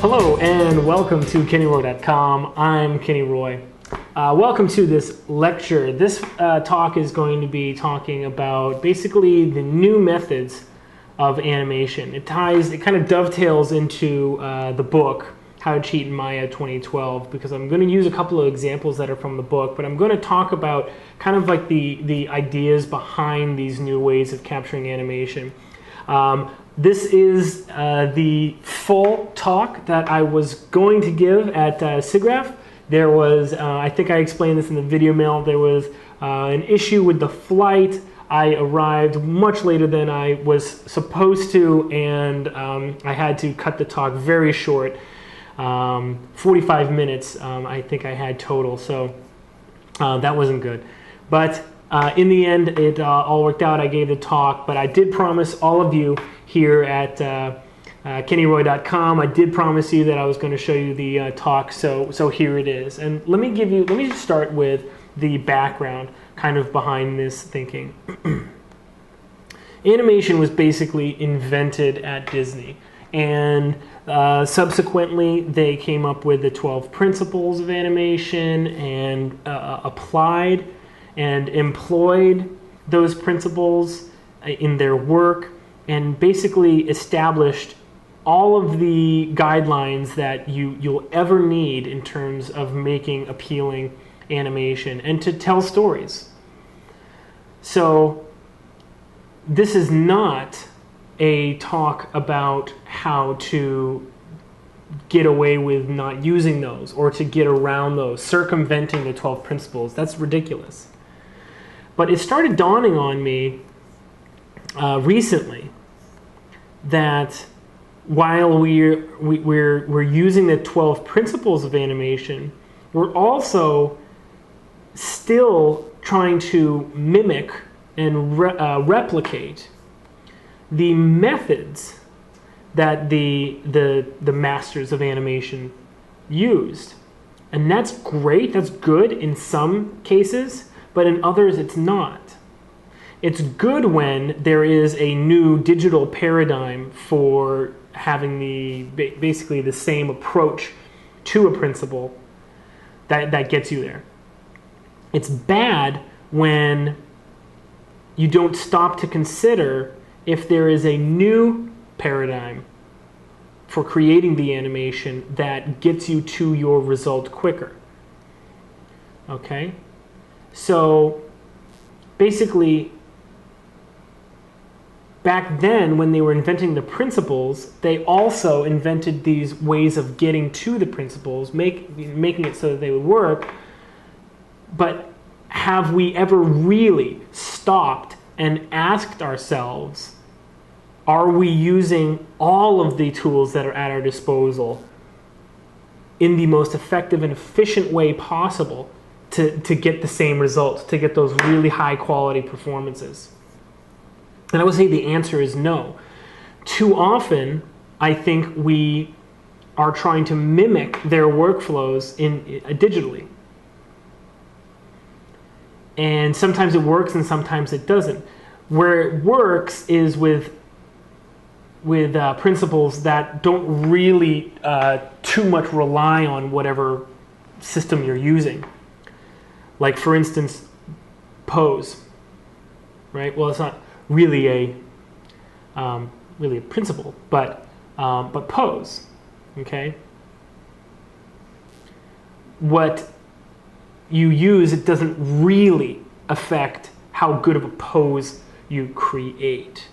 Hello and welcome to KennyRoy.com. I'm Kenny Roy. Welcome to this lecture. This talk is going to be talking about basically the new methods of animation. It kind of dovetails into the book, How to Cheat in Maya 2012, because I'm going to use a couple of examples that are from the book, but I'm going to talk about kind of like the ideas behind these new ways of capturing animation. This is the full talk that I was going to give at SIGGRAPH. There was, I think I explained this in the video mail, there was an issue with the flight. I arrived much later than I was supposed to, and I had to cut the talk very short. 45 minutes I think I had total, so that wasn't good. But in the end, it all worked out. I gave the talk, but I did promise all of you here at KennyRoy.com, I did promise you that I was going to show you the talk, so here it is. And let me just start with the background kind of behind this thinking. Animation was basically invented at Disney, and subsequently they came up with the 12 principles of animation and applied and employed those principles in their work, and basically established all of the guidelines that you'll ever need in terms of making appealing animation and to tell stories. So this is not a talk about how to get away with not using those or to get around those, circumventing the 12 principles. That's ridiculous. But it started dawning on me recently that while we're using the 12 principles of animation, we're also still trying to mimic and replicate the methods that the masters of animation used. And that's great, that's good in some cases, but in others it's not. It's good when there is a new digital paradigm for having basically the same approach to a principle that gets you there. It's bad when you don't stop to consider if there is a new paradigm for creating the animation that gets you to your result quicker. Okay? So basically, back then, when they were inventing the principles, they also invented these ways of getting to the principles, making it so that they would work. But have we ever really stopped and asked ourselves, are we using all of the tools that are at our disposal in the most effective and efficient way possible to get the same results, to get those really high quality performances? And I would say the answer is no. Too often, I think we are trying to mimic their workflows digitally. And sometimes it works and sometimes it doesn't. Where it works is with principles that don't really too much rely on whatever system you're using. Like, for instance, pose. Right? Well, it's not really a principle, but pose. Okay. What you use, it doesn't really affect how good of a pose you create.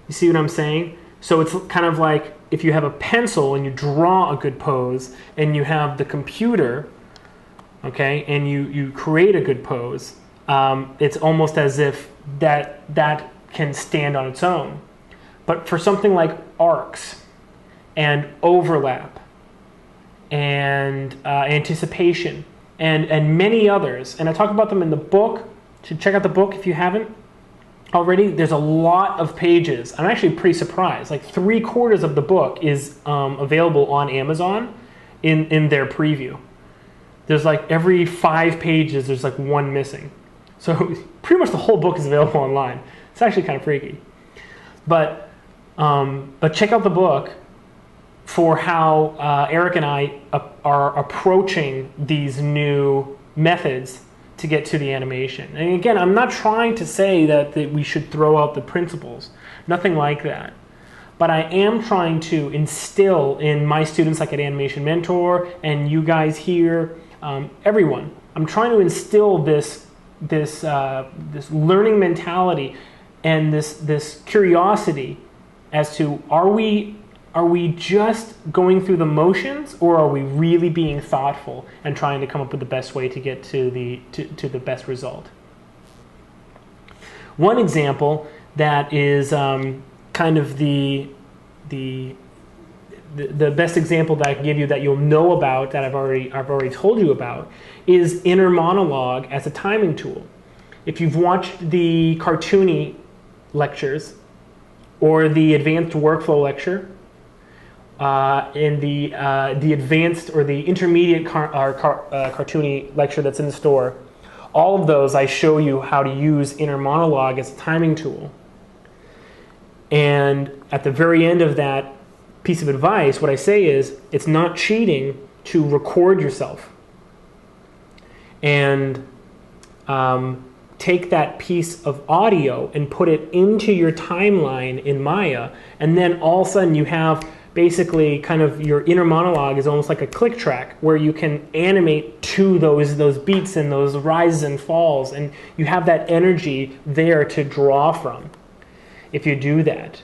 You see what I'm saying? So it's kind of like if you have a pencil and you draw a good pose, and you have the computer, okay, and you create a good pose. It's almost as if that can stand on its own. But for something like arcs and overlap and anticipation and many others, and I talk about them in the book, you should check out the book if you haven't already. There's a lot of pages. I'm actually pretty surprised. Like 3/4 of the book is available on Amazon in their preview. There's like every 5 pages, there's like one missing. So pretty much the whole book is available online. It's actually kind of freaky. But check out the book for how Eric and I are approaching these new methods to get to the animation. And again, I'm not trying to say that we should throw out the principles, nothing like that. But I am trying to instill in my students, like at Animation Mentor, and you guys here, everyone. I'm trying to instill this learning mentality and this curiosity as to are we just going through the motions, or are we really being thoughtful and trying to come up with the best way to get to the best result? One example that is kind of the best example that I can give you that you'll know about, that I've already told you about, is inner monologue as a timing tool. If you've watched the cartoony lectures or the advanced workflow lecture, in the advanced or the intermediate cartoony lecture that's in the store, all of those I show you how to use inner monologue as a timing tool. And at the very end of that piece of advice, what I say is, it's not cheating to record yourself and take that piece of audio and put it into your timeline in Maya, and then all of a sudden you have basically kind of your inner monologue is almost like a click track where you can animate to those beats and those rises and falls, and you have that energy there to draw from if you do that.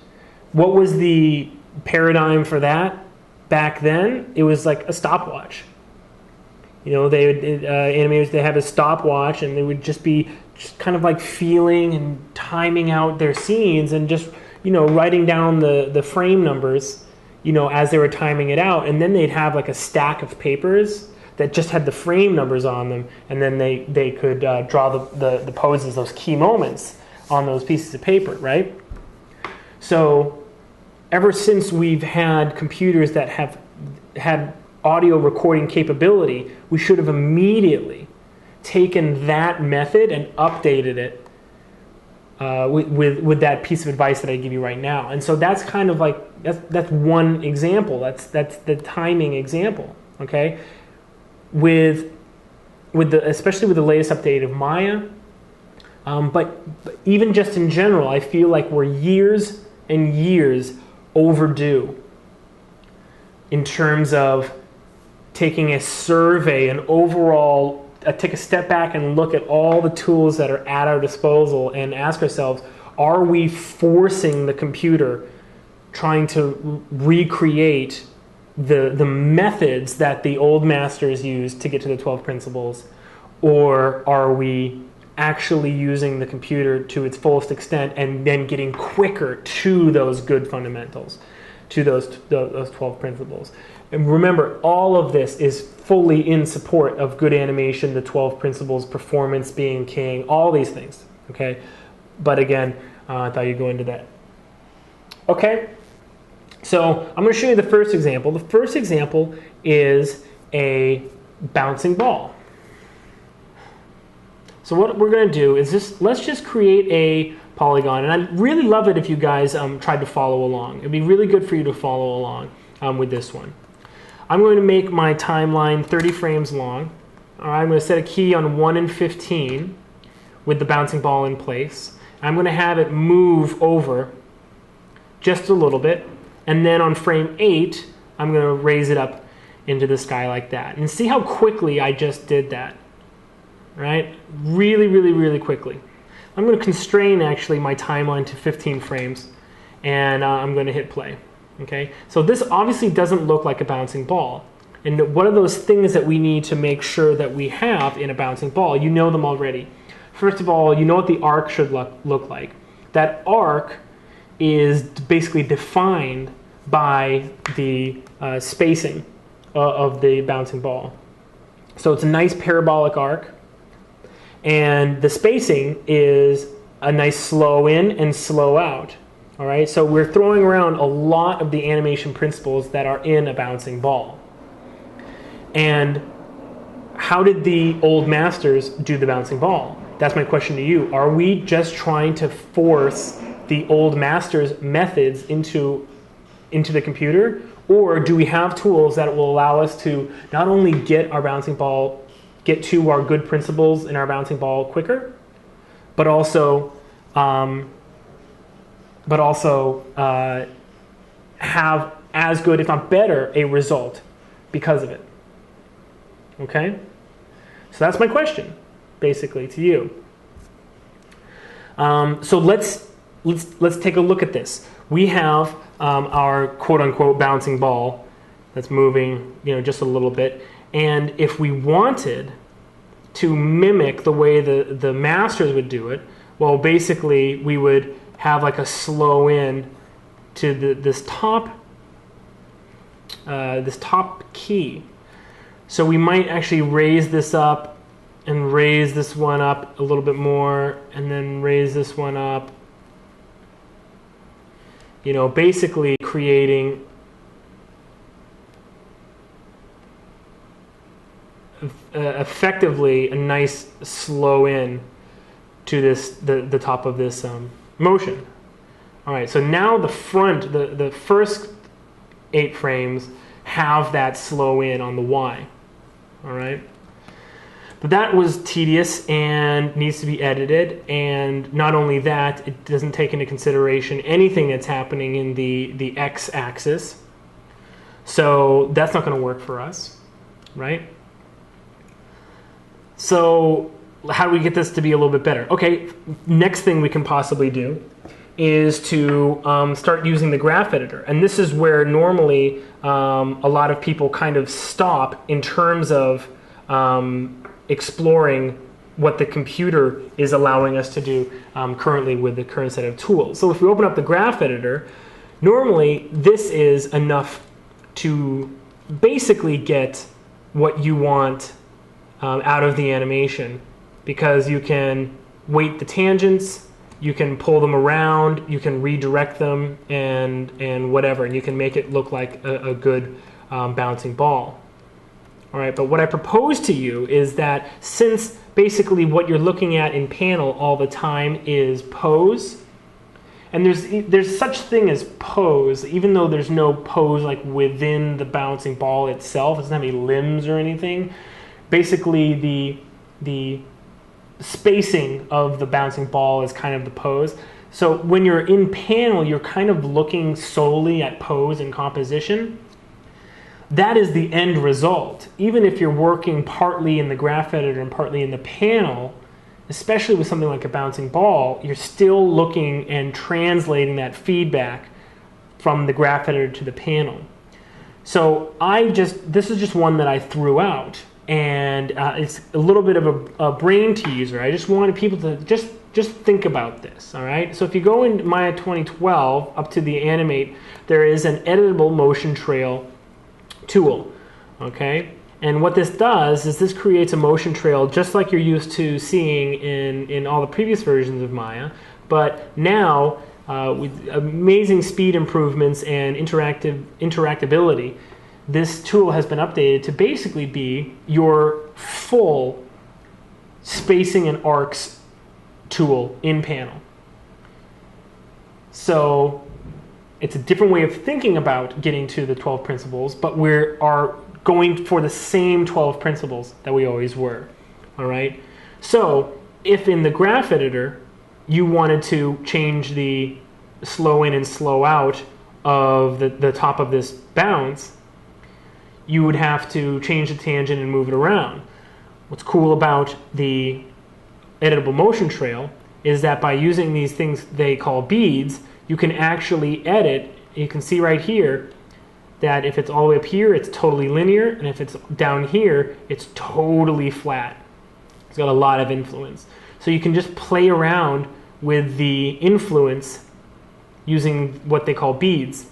What was the paradigm for that back then? It was like a stopwatch. You know, animators, they have a stopwatch, and they would just be kind of like feeling and timing out their scenes and just, you know, writing down the frame numbers, you know, as they were timing it out. And then they'd have like a stack of papers that just had the frame numbers on them, and then they could draw the poses, those key moments on those pieces of paper, right? So ever since we've had computers that have had audio recording capability, we should have immediately taken that method and updated it with that piece of advice that I give you right now. And so that's kind of like, that's one example. That's the timing example, okay? Especially with the latest update of Maya, but even just in general, I feel like we're years and years overdue in terms of taking a survey, an overall, take a step back and look at all the tools that are at our disposal and ask ourselves, are we forcing the computer, trying to recreate the methods that the old masters used to get to the 12 principles, or are we actually using the computer to its fullest extent and then getting quicker to those good fundamentals, to those 12 principles? And remember, all of this is fully in support of good animation, the 12 principles, performance being king, all these things, okay? But again, I thought you'd go into that. Okay, so I'm going to show you the first example. The first example is a bouncing ball. So what we're going to do is let's just create a polygon. And I'd really love it if you guys tried to follow along. It'd be really good for you to follow along with this one. I'm going to make my timeline 30 frames long. All right, I'm going to set a key on 1 and 15 with the bouncing ball in place. I'm going to have it move over just a little bit. And then on frame 8, I'm going to raise it up into the sky like that. And see how quickly I just did that. Right? Really, really, really quickly. I'm going to constrain actually my timeline to 15 frames, and I'm going to hit play. Okay? So this obviously doesn't look like a bouncing ball. And what are those things that we need to make sure that we have in a bouncing ball? You know them already. First of all, you know what the arc should look like. That arc is basically defined by the spacing of the bouncing ball. So it's a nice parabolic arc. And the spacing is a nice slow in and slow out. All right, so we're throwing around a lot of the animation principles that are in a bouncing ball. And how did the old masters do the bouncing ball? That's my question to you. Are we just trying to force the old masters' methods into the computer? Or do we have tools that will allow us to not only get to our good principles in our bouncing ball quicker, but also have as good, if not better, a result because of it. Okay? So that's my question, basically, to you. So let's take a look at this. We have our quote-unquote bouncing ball that's moving, just a little bit. And if we wanted to mimic the way the masters would do it, well, basically we would have like a slow in to this top key. So we might actually raise this up and raise this one up a little bit more, and then raise this one up. Basically creating effectively a nice slow in to the top of this motion. All right, so now the first 8 frames have that slow in on the Y. All right. But that was tedious and needs to be edited, and not only that, it doesn't take into consideration anything that's happening in the x-axis. So that's not going to work for us, right? So how do we get this to be a little bit better? Okay, next thing we can possibly do is to start using the graph editor. And this is where normally a lot of people kind of stop in terms of exploring what the computer is allowing us to do currently with the current set of tools. So if we open up the graph editor, normally this is enough to basically get what you want out of the animation, because you can weight the tangents, you can pull them around, you can redirect them, and whatever, and you can make it look like a good bouncing ball. All right, but what I propose to you is that since basically what you're looking at in panel all the time is pose, and there's such thing as pose, even though there's no pose like within the bouncing ball itself, it doesn't have any limbs or anything. Basically, the spacing of the bouncing ball is kind of the pose. So when you're in panel, you're kind of looking solely at pose and composition. That is the end result. Even if you're working partly in the graph editor and partly in the panel, especially with something like a bouncing ball, you're still looking and translating that feedback from the graph editor to the panel. So this is just one that I threw out, and it's a little bit of a brain teaser. I just wanted people to just think about this, all right? So if you go in Maya 2012 up to the animate, there is an editable motion trail tool, okay? And what this does is this creates a motion trail just like you're used to seeing in all the previous versions of Maya, but now with amazing speed improvements and interactability, this tool has been updated to basically be your full spacing and arcs tool in panel. So it's a different way of thinking about getting to the 12 principles, but we are going for the same 12 principles that we always were. All right. So if in the graph editor you wanted to change the slow in and slow out of the top of this bounce, you would have to change the tangent and move it around. What's cool about the editable motion trail is that by using these things they call beads, you can actually edit. You can see right here that if it's all the way up here, it's totally linear, and if it's down here, it's totally flat. It's got a lot of influence. So you can just play around with the influence using what they call beads.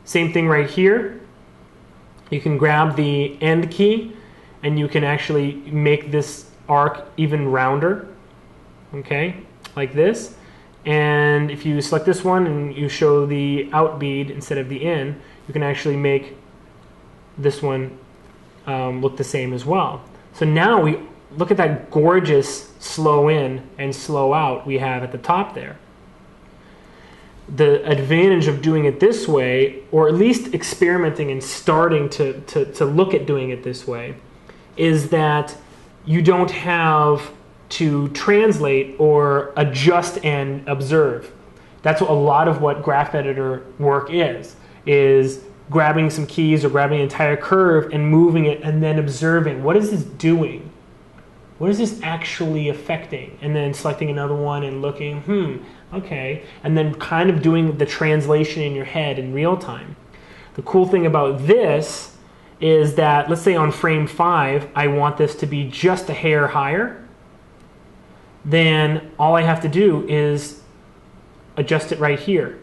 Same thing right here. You can grab the end key, and you can actually make this arc even rounder, okay, like this. And if you select this one and you show the out bead instead of the in, you can actually make this one look the same as well. So now we look at that gorgeous slow in and slow out we have at the top there. the advantage of doing it this way, or at least experimenting and starting to look at doing it this way, is that you don't have to translate or adjust and observe. That's a lot of what graph editor work is grabbing some keys or grabbing an entire curve and moving it and then observing, what is this doing? What is this actually affecting? And then selecting another one and looking, okay. And then kind of doing the translation in your head in real time. The cool thing about this is that, let's say on frame 5, I want this to be just a hair higher. Then all I have to do is adjust it right here.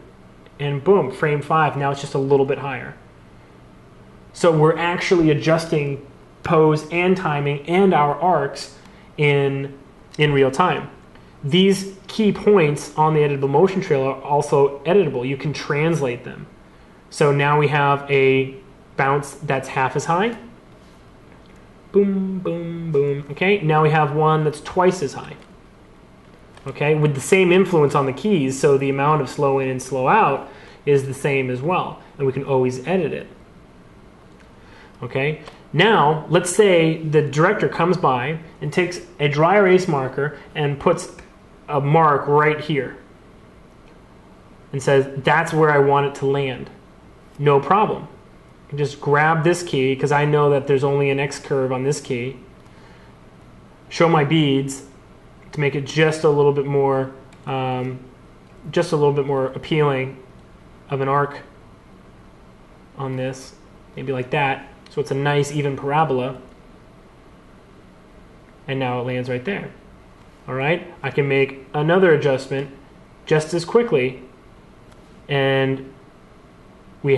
And boom, frame 5, now it's just a little bit higher. So we're actually adjusting pose and timing and our arcs in real time. These key points on the editable motion trail are also editable. You can translate them. So now we have a bounce that's half as high. Boom, boom, boom. Okay, now we have one that's twice as high. Okay, with the same influence on the keys, so the amount of slow in and slow out is the same as well, and we can always edit it. Okay, now let's say the director comes by and takes a dry erase marker and puts a mark right here and says, that's where I want it to land. No problem. I can just grab this key, because I know that there's only an X curve on this key, show my beads, to make it just a little bit more appealing of an arc on this, maybe like that, so it's a nice even parabola, and now it lands right there. All right, I can make another adjustment just as quickly, and we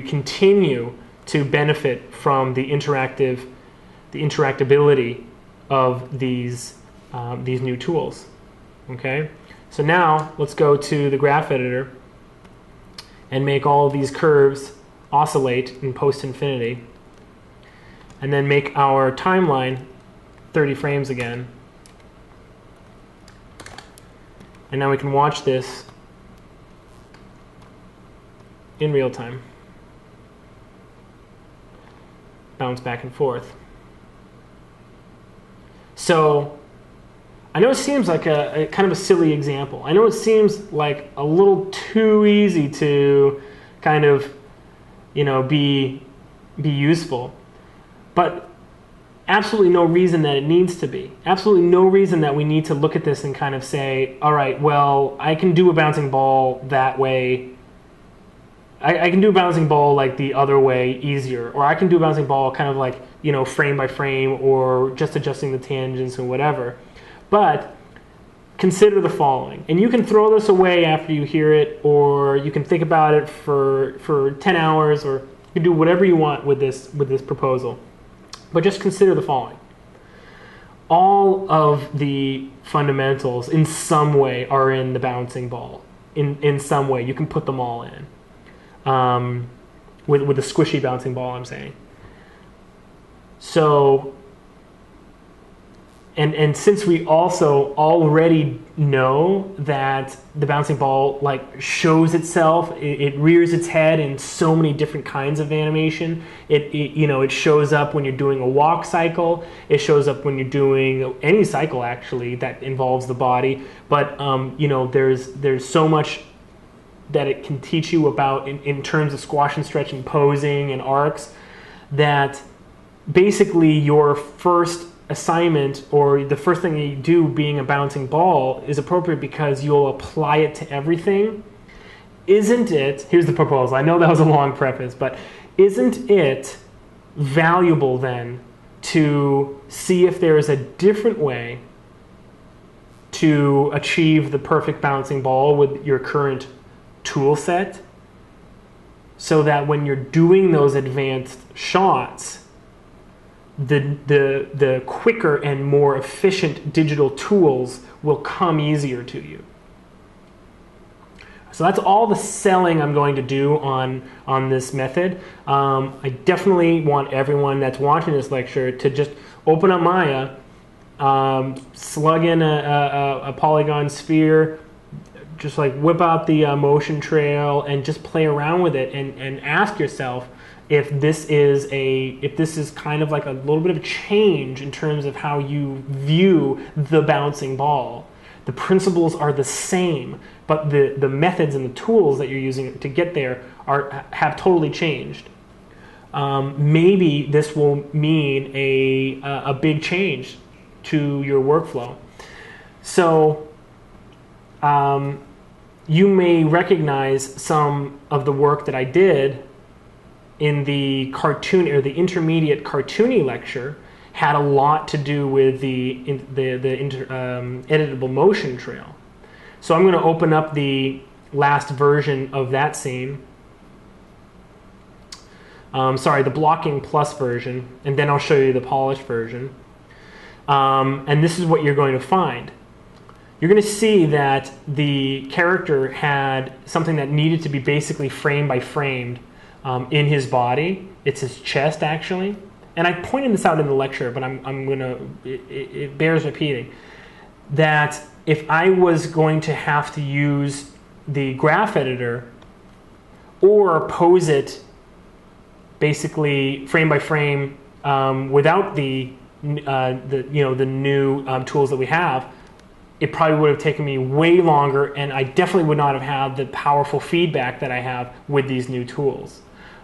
continue to benefit from the interactability of these new tools. Okay, so now let's go to the graph editor and make all of these curves oscillate in post-infinity, and then make our timeline 30 frames again. And now we can watch this in real time, bounce back and forth. So I know it seems like a kind of a silly example. I know it seems like a little too easy to kind of, be useful, but absolutely no reason that it needs to be. Absolutely no reason that we need to look at this and kind of say, all right, well, I can do a bouncing ball that way. I can do a bouncing ball like the other way easier, or I can do a bouncing ball kind of like, frame by frame, or just adjusting the tangents or whatever. But consider the following, and you can throw this away after you hear it, or you can think about it for 10 hours, or you can do whatever you want with this proposal. But just consider the following. All of the fundamentals in some way are in the bouncing ball. In some way, you can put them all in. With a squishy bouncing ball, I'm saying. So, and since we also already know that the bouncing ball shows itself, it rears its head in so many different kinds of animation. It shows up when you're doing a walk cycle. It shows up when you're doing any cycle actually that involves the body. But there's so much that it can teach you about in terms of squash and stretch and posing and arcs, that basically your first assignment, or the first thing you do being a bouncing ball, is appropriate because you'll apply it to everything. Isn't it, here's the proposal, I know that was a long preface, but isn't it valuable then to see if there is a different way to achieve the perfect bouncing ball with your current tool set, so that when you're doing those advanced shots, the quicker and more efficient digital tools will come easier to you. So that's all the selling I'm going to do on this method. I definitely want everyone that's watching this lecture to just open up Maya, slug in a polygon sphere, just like whip out the motion trail and just play around with it and ask yourself if this is kind of like a little bit of a change in terms of how you view the bouncing ball. The principles are the same, but the methods and the tools that you're using to get there have totally changed. Maybe this will mean a big change to your workflow. So you may recognize some of the work that I did in the cartoon or the intermediate cartoony lecture had a lot to do with the editable motion trail. So I'm going to open up the last version of that scene. The blocking plus version, and then I'll show you the polished version. And this is what you're going to find. You're going to see that the character had something that needed to be basically frame by framed in his body. It's his chest, actually. And I pointed this out in the lecture, but it bears repeating, that if I was going to have to use the graph editor or pose it basically frame by frame without the new tools that we have, it probably would have taken me way longer, and I definitely would not have had the powerful feedback that I have with these new tools.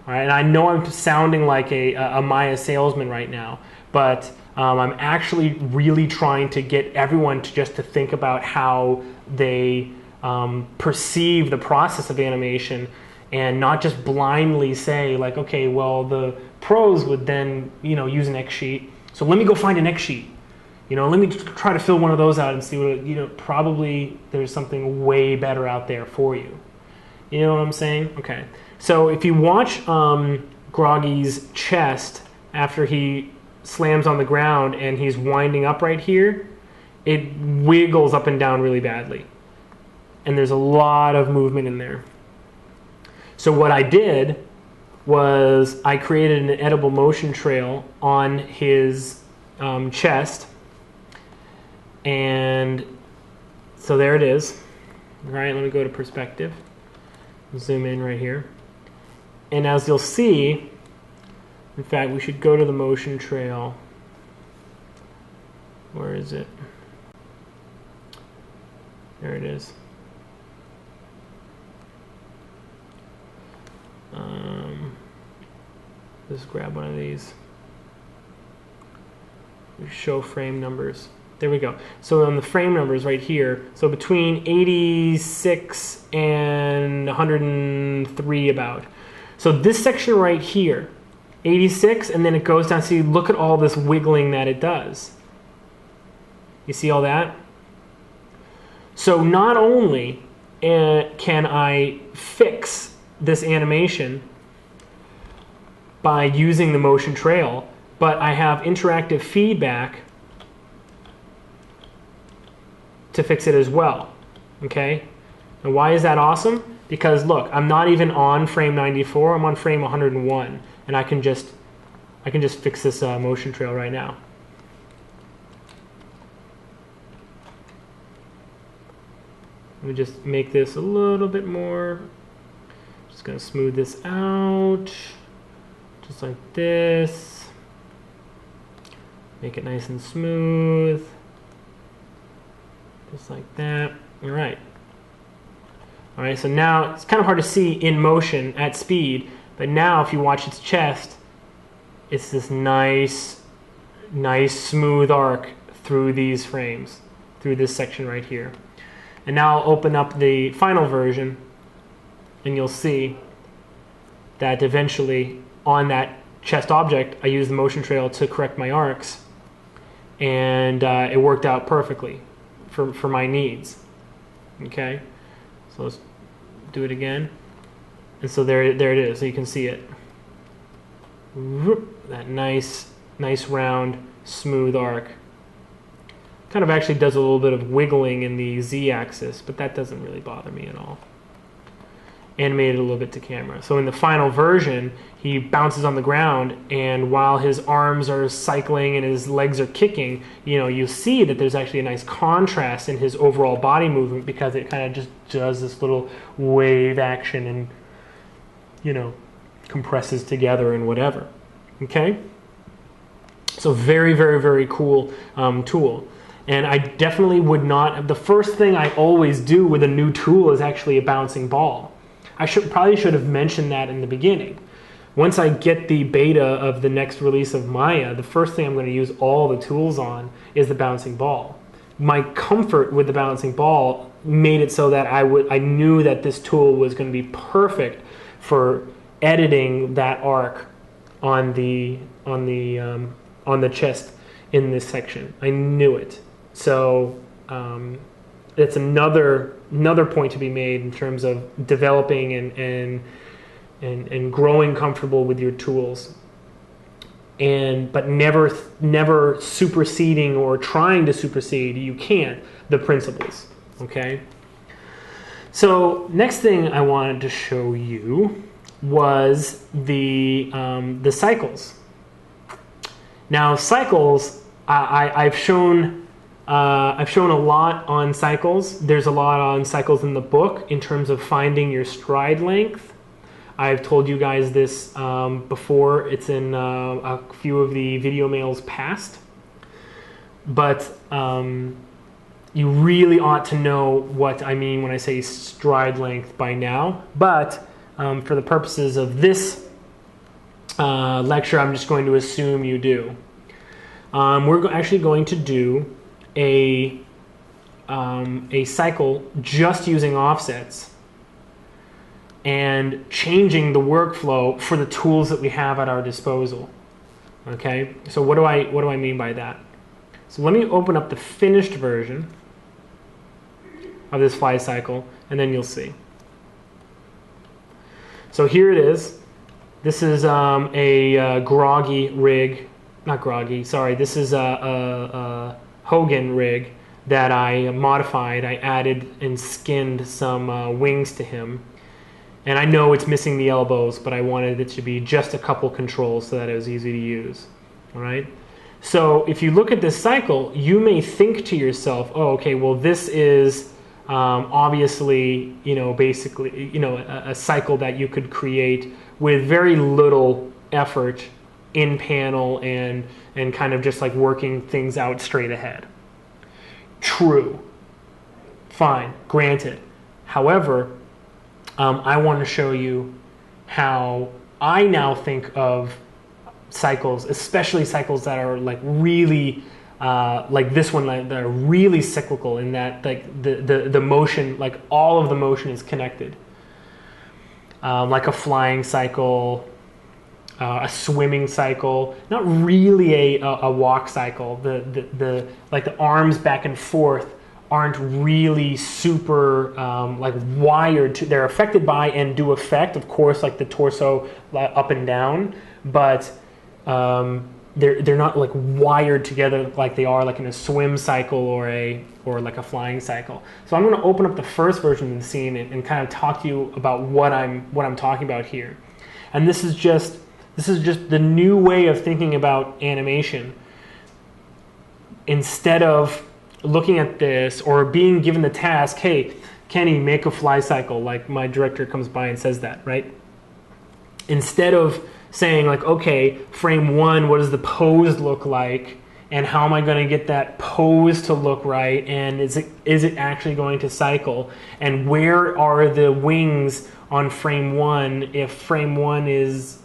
All right, and I know I'm sounding like a Maya salesman right now, but I'm actually really trying to get everyone to think about how they perceive the process of animation, and not just blindly say like, okay, well, the pros would then use an X sheet, so let me go find an X sheet. Let me try to fill one of those out and see what, probably there's something way better out there for you. You know what I'm saying? Okay. So if you watch Groggy's chest after he slams on the ground and he's winding up right here, it wiggles up and down really badly. And there's a lot of movement in there. So what I did was I created an editable motion trail on his chest. And so there it is. All right, let me go to perspective. Zoom in right here. And as you'll see, in fact, we should go to the motion trail. Where is it? There it is. Just grab one of these. We show frame numbers. There we go. So on the frame numbers right here, so between 86 and 103 about. So this section right here, 86, and then it goes down. So you look at all this wiggling that it does. You see all that? So not only can I fix this animation by using the motion trail, but I have interactive feedback to fix it as well. Okay? And why is that awesome? Because look, I'm not even on frame 94, I'm on frame 101, and I can just fix this motion trail right now. Let me just make this a little bit more. Just gonna smooth this out, just like this. Make it nice and smooth. Just like that. All right. All right, so now it's kind of hard to see in motion at speed, but now if you watch its chest, it's this nice smooth arc through these frames, through this section right here. And now I'll open up the final version, and you'll see that eventually on that chest object, I used the motion trail to correct my arcs, and it worked out perfectly for my needs. Okay, so let's do it again. And so there it is. So you can see it. That nice round smooth arc. Kind of actually does a little bit of wiggling in the z-axis, but that doesn't really bother me at all. animated a little bit to camera. So in the final version, he bounces on the ground, and while his arms are cycling and his legs are kicking, you see that there's actually a nice contrast in his overall body movement, because it kind of just does this little wave action and, compresses together and whatever. Okay? So very, very, very cool tool. And I definitely would not, the first thing I always do with a new tool is actually a bouncing ball. I probably should have mentioned that in the beginning. Once I get the beta of the next release of Maya, the first thing I'm going to use all the tools on is the bouncing ball. My comfort with the bouncing ball made it so that I knew that this tool was going to be perfect for editing that arc on the chest in this section. I knew it. So it's another point to be made in terms of developing and growing comfortable with your tools, but never superseding or trying to supersede. You can't the principles. Okay. So next thing I wanted to show you was the cycles. Now cycles, I've shown a lot on cycles. There's a lot on cycles in the book in terms of finding your stride length. I've told you guys this before. It's in a few of the video mails past. But you really ought to know what I mean when I say stride length by now. But for the purposes of this lecture, I'm just going to assume you do. We're actually going to do a cycle just using offsets and changing the workflow for the tools that we have at our disposal. Okay, so what do I mean by that? So let me open up the finished version of this fly cycle, and then you'll see. So here it is. This is a groggy rig, not groggy. Sorry, this is a Hogan rig that I modified. I added and skinned some wings to him. And I know it's missing the elbows, but I wanted it to be just a couple controls so that it was easy to use. All right. So if you look at this cycle, you may think to yourself, "Oh, okay. Well, this is obviously, basically, a cycle that you could create with very little effort in panel and kind of just like working things out straight ahead." True. Fine. Granted. However, I want to show you how I now think of cycles, especially cycles that are like really like this one, that are really cyclical, in that like the motion, like all of the motion is connected, like a flying cycle, a swimming cycle, not really a walk cycle. The like the arms back and forth aren't really super like wired to. They're affected by and do affect, of course, like the torso up and down, but they're not like wired together like they are like in a swim cycle or like a flying cycle. So I'm going to open up the first version of the scene and kind of talk to you about what I'm talking about here. And this is just the new way of thinking about animation. Instead of looking at this or being given the task, "Hey, Kenny, make a fly cycle," like my director comes by and says that, right? Instead of saying like, "Okay, frame one, what does the pose look like? And how am I going to get that pose to look right? And is it actually going to cycle? And where are the wings on frame one if frame one is,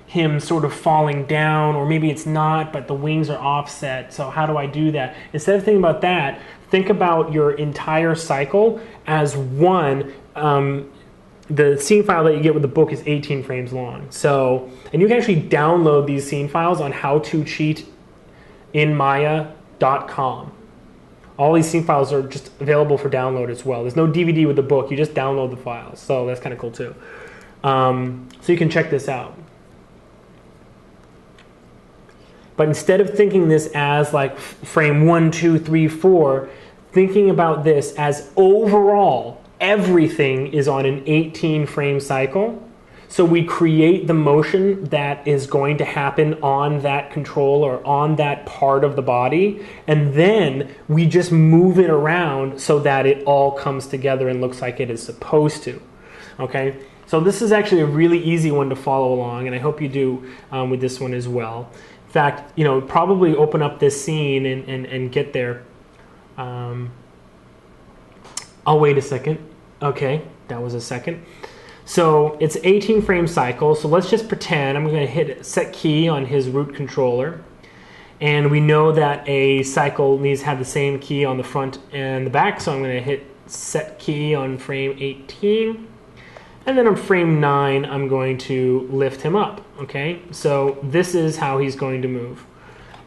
him sort of falling down, or maybe it's not, but the wings are offset. So how do I do that?" Instead of thinking about that, think about your entire cycle as one. The scene file that you get with the book is 18 frames long. So, and you can actually download these scene files on howtocheat in Maya.com. All these scene files are just available for download as well. There's no DVD with the book. You just download the files. So that's kind of cool too. So you can check this out. But instead of thinking this as like frame 1, 2, 3, 4, thinking about this as overall everything is on an 18 frame cycle. So we create the motion that is going to happen on that control or on that part of the body, and then we just move it around so that it all comes together and looks like it is supposed to. Okay, so this is actually a really easy one to follow along, and I hope you do with this one as well. In fact, probably open up this scene and get there. I'll wait a second. Okay, that was a second. So it's 18 frame cycle, so let's just pretend I'm going to hit set key on his root controller. And we know that a cycle needs to have the same key on the front and the back, so I'm going to hit set key on frame 18. And then on frame 9, I'm going to lift him up, okay? So this is how he's going to move.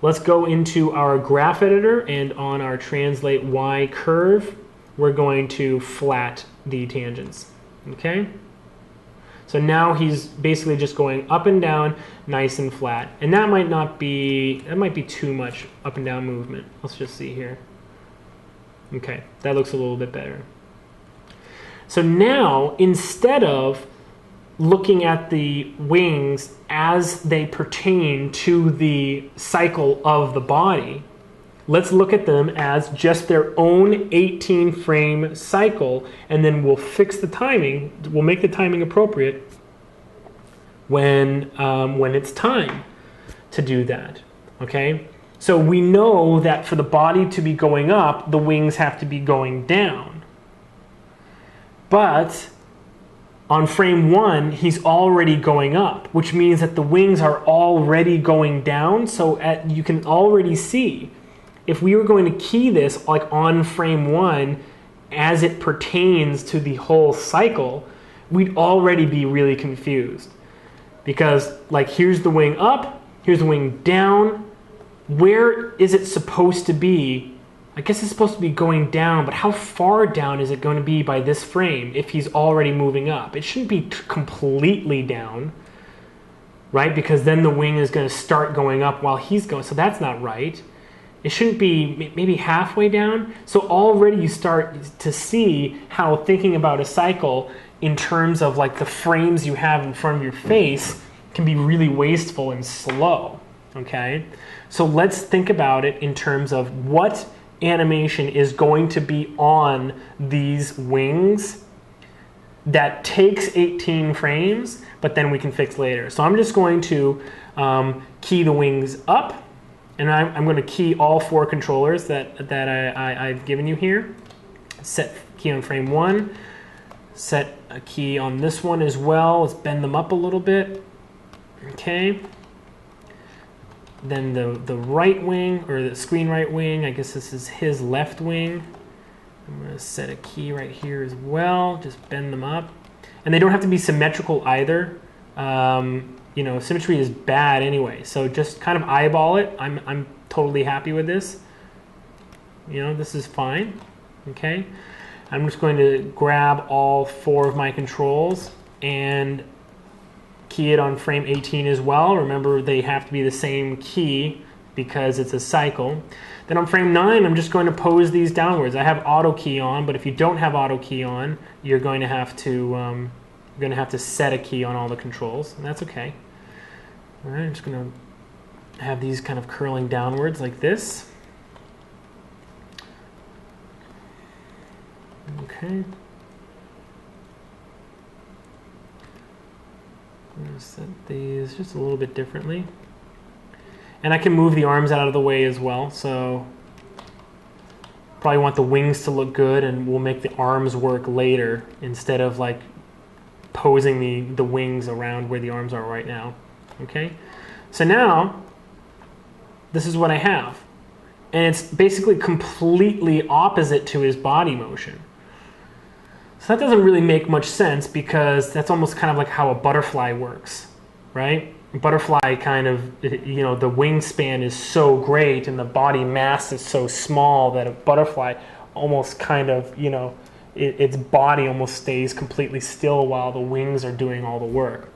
Let's go into our graph editor, and on our translate Y curve, we're going to flat the tangents, okay? So now he's basically just going up and down, nice and flat. And that might be too much up and down movement. Let's just see here. Okay, that looks a little bit better. So now, instead of looking at the wings as they pertain to the cycle of the body, let's look at them as just their own 18 frame cycle, and then we'll fix the timing, we'll make the timing appropriate when it's time to do that, okay? So we know that for the body to be going up, the wings have to be going down. But on frame 1, he's already going up, which means that the wings are already going down, so you can already see if we were going to key this like on frame 1 as it pertains to the whole cycle, we'd already be really confused. Because like here's the wing up, here's the wing down. Where is it supposed to be? I guess it's supposed to be going down, but how far down is it going to be by this frame if he's already moving up? It shouldn't be completely down, right? Because then the wing is going to start going up while he's going, so that's not right. It shouldn't be maybe halfway down. So already you start to see how thinking about a cycle in terms of like the frames you have in front of your face can be really wasteful and slow, okay? So let's think about it in terms of what animation is going to be on these wings that takes 18 frames, but then we can fix later. So I'm just going to key the wings up, and I'm going to key all 4 controllers that I've given you here. Set key on frame 1, set a key on this one as well. Let's bend them up a little bit. Okay. Then the right wing, or the screen right wing, I guess this is his left wing. I'm going to set a key right here as well. Just bend them up. And they don't have to be symmetrical either. Symmetry is bad anyway. So just kind of eyeball it. I'm totally happy with this. This is fine. Okay. I'm just going to grab all 4 of my controls and key it on frame 18 as well. Remember, they have to be the same key because it's a cycle. Then on frame 9, I'm just going to pose these downwards. I have auto key on, but if you don't have auto key on, you're going to have to set a key on all the controls, and that's okay. All right, I'm just going to have these kind of curling downwards like this. Okay. I'm going to set these just a little bit differently. And I can move the arms out of the way as well, so probably want the wings to look good, and we'll make the arms work later instead of like posing the wings around where the arms are right now. Okay? So now, this is what I have. And it's basically completely opposite to his body motion. So that doesn't really make much sense because that's almost kind of like how a butterfly works, right? A butterfly kind of, the wingspan is so great and the body mass is so small that a butterfly almost kind of, its body almost stays completely still while the wings are doing all the work.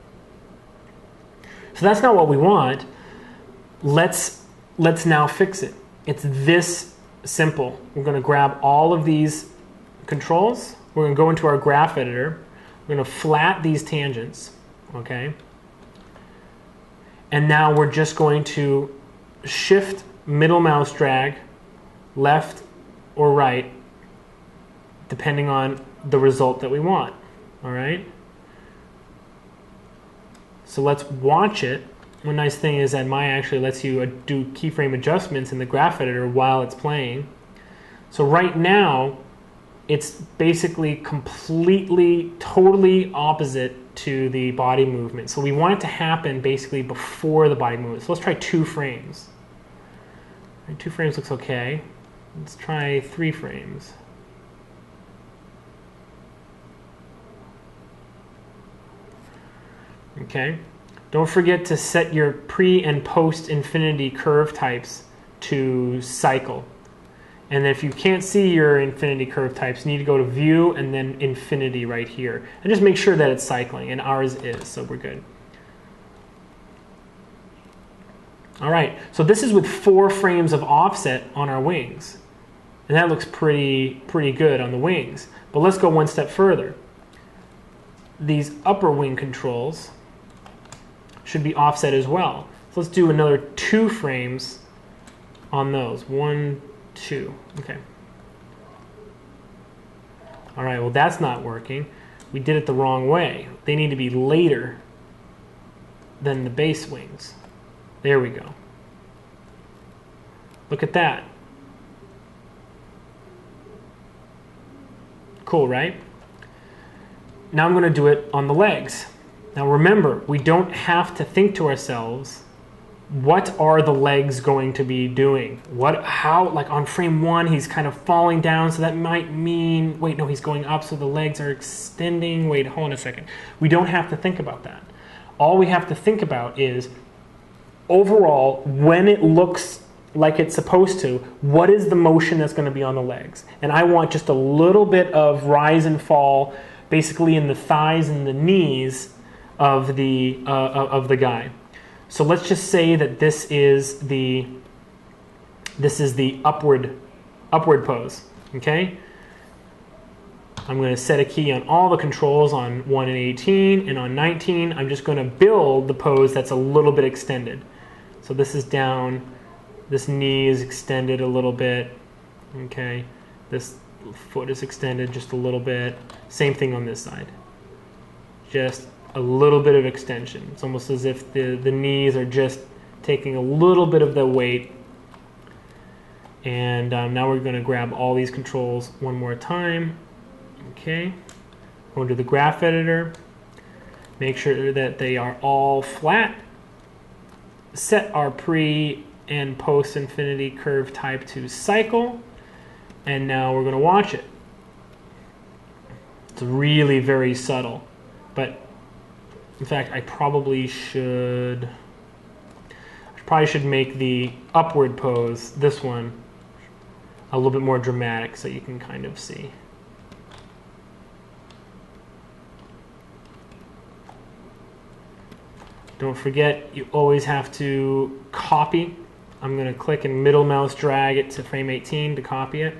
So that's not what we want. Let's now fix it. It's this simple. We're going to grab all of these controls. we're going to go into our graph editor. We're going to flat these tangents, okay? And now we're just going to shift middle mouse drag, left or right, depending on the result that we want, all right? So let's watch it. One nice thing is that Maya actually lets you do keyframe adjustments in the graph editor while it's playing. So right now, it's basically completely, totally opposite to the body movement. So we want it to happen basically before the body movement. So let's try 2 frames. Right, 2 frames looks okay. Let's try 3 frames. Okay. Don't forget to set your pre and post infinity curve types to cycle. And if you can't see your infinity curve types, you need to go to View and then Infinity right here. And just make sure that it's cycling, and ours is, so we're good. All right, so this is with 4 frames of offset on our wings. And that looks pretty good on the wings. But let's go one step further. These upper wing controls should be offset as well. So let's do another 2 frames on those. 1, 2. Okay. All right, well, that's not working. We did it the wrong way. They need to be later than the base wings. There we go. Look at that. Cool, right? Now I'm going to do it on the legs. Now remember, we don't have to think to ourselves, what are the legs going to be doing? How, like on frame 1, he's kind of falling down, so that might mean, wait, no, he's going up, so the legs are extending. Wait, hold on a second. We don't have to think about that. All we have to think about is, overall, when it looks like it's supposed to, what is the motion that's going to be on the legs? And I want just a little bit of rise and fall, basically in the thighs and the knees of the guy. So let's just say that this is the upward pose, okay? I'm going to set a key on all the controls on 1 and 18, and on 19 I'm just going to build the pose that's a little bit extended. So this is down, this knee is extended a little bit, okay? This foot is extended just a little bit. Same thing on this side. Just a little bit of extension. It's almost as if the knees are just taking a little bit of the weight. And now we're going to grab all these controls one more time. Okay. Go into the graph editor. Make sure that they are all flat. Set our pre and post infinity curve type to cycle. And now we're going to watch it. It's really very subtle. But in fact, I probably should make the upward pose, this one, a little bit more dramatic so you can kind of see. Don't forget, you always have to copy. I'm going to click and middle mouse drag it to frame 18 to copy it.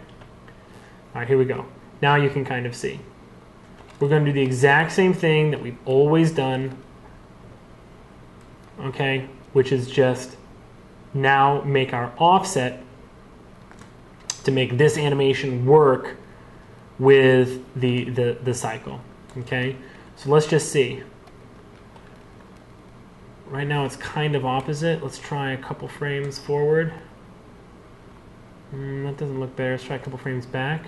All right, here we go. Now you can kind of see. We're going to do the exact same thing that we've always done, okay, which is just now make our offset to make this animation work with the cycle, okay? So let's just see. Right now it's kind of opposite. Let's try a couple frames forward. That doesn't look better. Let's try a couple frames back.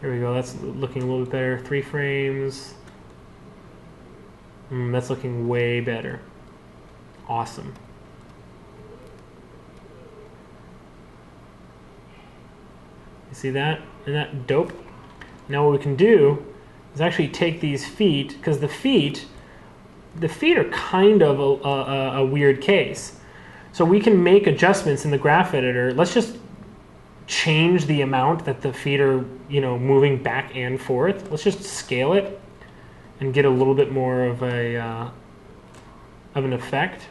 There we go, that's looking a little bit better. 3 frames. That's looking way better. Awesome. You see that? Isn't that dope? Now what we can do is actually take these feet, because the feet are kind of a weird case. So we can make adjustments in the graph editor. Let's just change the amount that the feet are, moving back and forth. Let's just scale it and get a little bit more of an effect.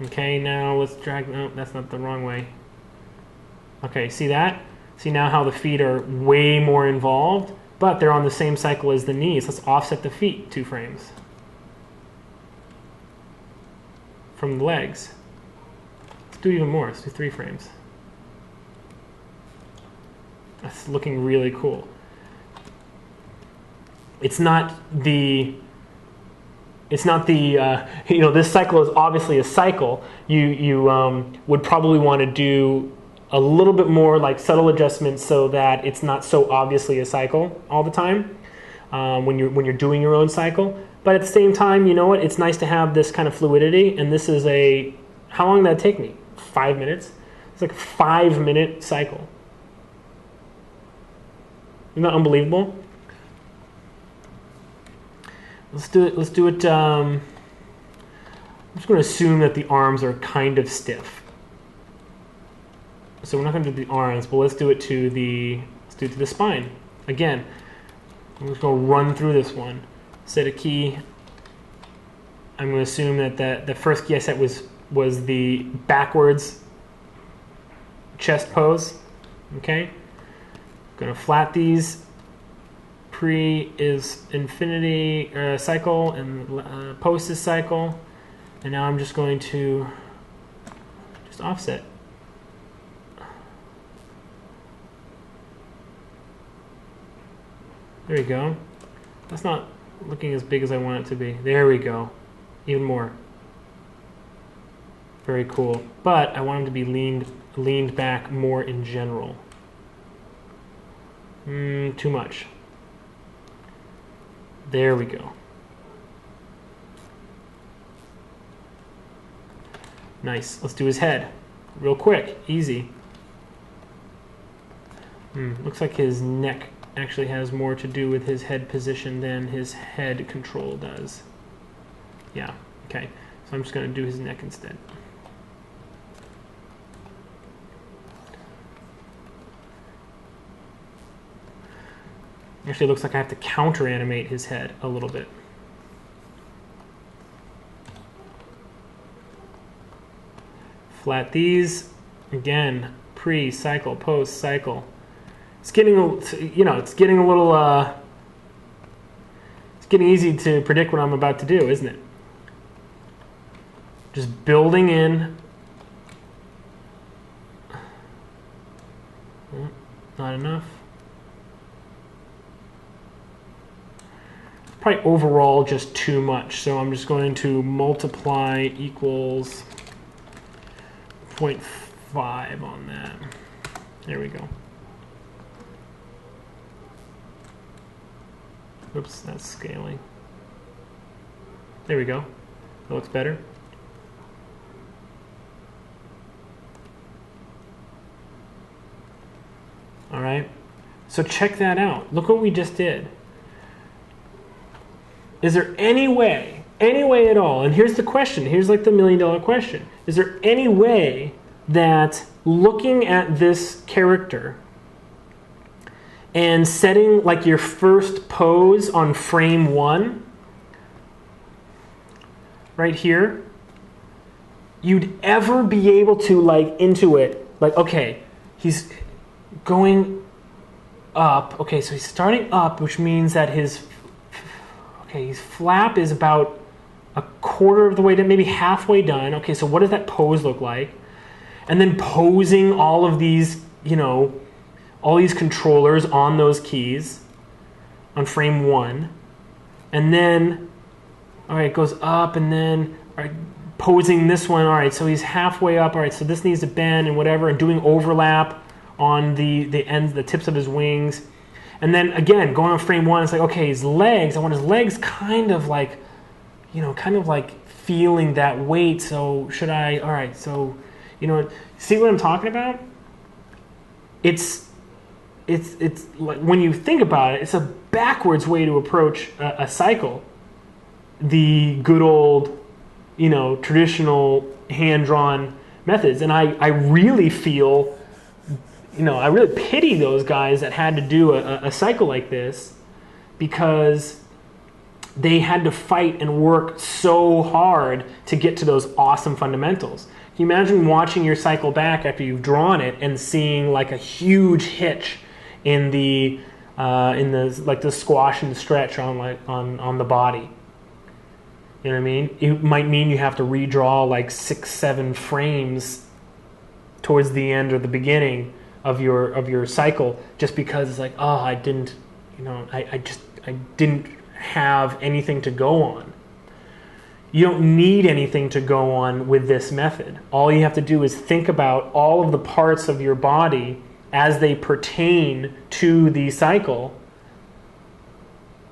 Okay, now let's drag. No, that's not the wrong way. Okay, see that? See now how the feet are way more involved? but they're on the same cycle as the knees. Let's offset the feet 2 frames from the legs. Let's do even more. Let's do 3 frames. That's looking really cool. It's not the you know, this cycle is obviously a cycle. You would probably want to do a little bit more like subtle adjustments so that it's not so obviously a cycle all the time when you're doing your own cycle. But at the same time, you know what? It's nice to have this kind of fluidity. And this is how long did that take me? 5 minutes. It's like a 5-minute cycle. Isn't that unbelievable? Let's do it. I'm just going to assume that the arms are kind of stiff. So we're not going to do the arms, but let's do it to the spine. Again, I'm just going to run through this one. Set a key. I'm going to assume that the first key I set was the backwards chest pose. Okay. I'm going to flat these. Pre is infinity cycle and post is cycle, and now I'm just going to just offset. There we go. That's not looking as big as I want it to be. There we go. Even more. Very cool. But I want them to be leaned back more in general. Too much. There we go. Nice. Let's do his head. Real quick. Easy. Looks like his neck actually has more to do with his head position than his head control does. Yeah. Okay. So I'm just going to do his neck instead. Actually, it looks like I have to counter animate his head a little bit. Flat these. Again, pre, cycle, post, cycle. It's getting, you know, it's getting a little, it's getting easy to predict what I'm about to do, isn't it? Just building in. Not enough. Probably overall just too much, so I'm just going to multiply equals 0.5 on that. There we go. Oops, that's scaling. There we go. That looks better. All right, so check that out. Look what we just did. Is there any way at all, and here's the question, here's like the $1 million question, is there any way that looking at this character and setting like your first pose on frame 1, right here, you'd ever be able to like intuit, like, okay, he's going up, okay, so he's starting up, which means that his flap is about a quarter of the way done, maybe halfway done. Okay, so what does that pose look like? And then posing all of these, you know, all these controllers on those keys on frame 1. And then, all right, it goes up and then, all right, posing this one. All right, so he's halfway up. All right, so this needs to bend and whatever, and doing overlap on the ends, the tips of his wings. And then again, going on frame 1, it's like, okay, his legs, I want his legs kind of like, you know, kind of like feeling that weight. So should I, all right, so, you know, see what I'm talking about? It's like, when you think about it, it's a backwards way to approach a cycle. The good old, you know, traditional hand-drawn methods. And I really feel, you know, I really pity those guys that had to do a cycle like this, because they had to fight and work so hard to get to those awesome fundamentals. Can you imagine watching your cycle back after you've drawn it and seeing like a huge hitch in the in the like the squash and stretch on the body. You know what I mean? It might mean you have to redraw like 6-7 frames towards the end or the beginning of your cycle, just because it's like, oh, I didn't have anything to go on. You don't need anything to go on with this method. All you have to do is think about all of the parts of your body as they pertain to the cycle.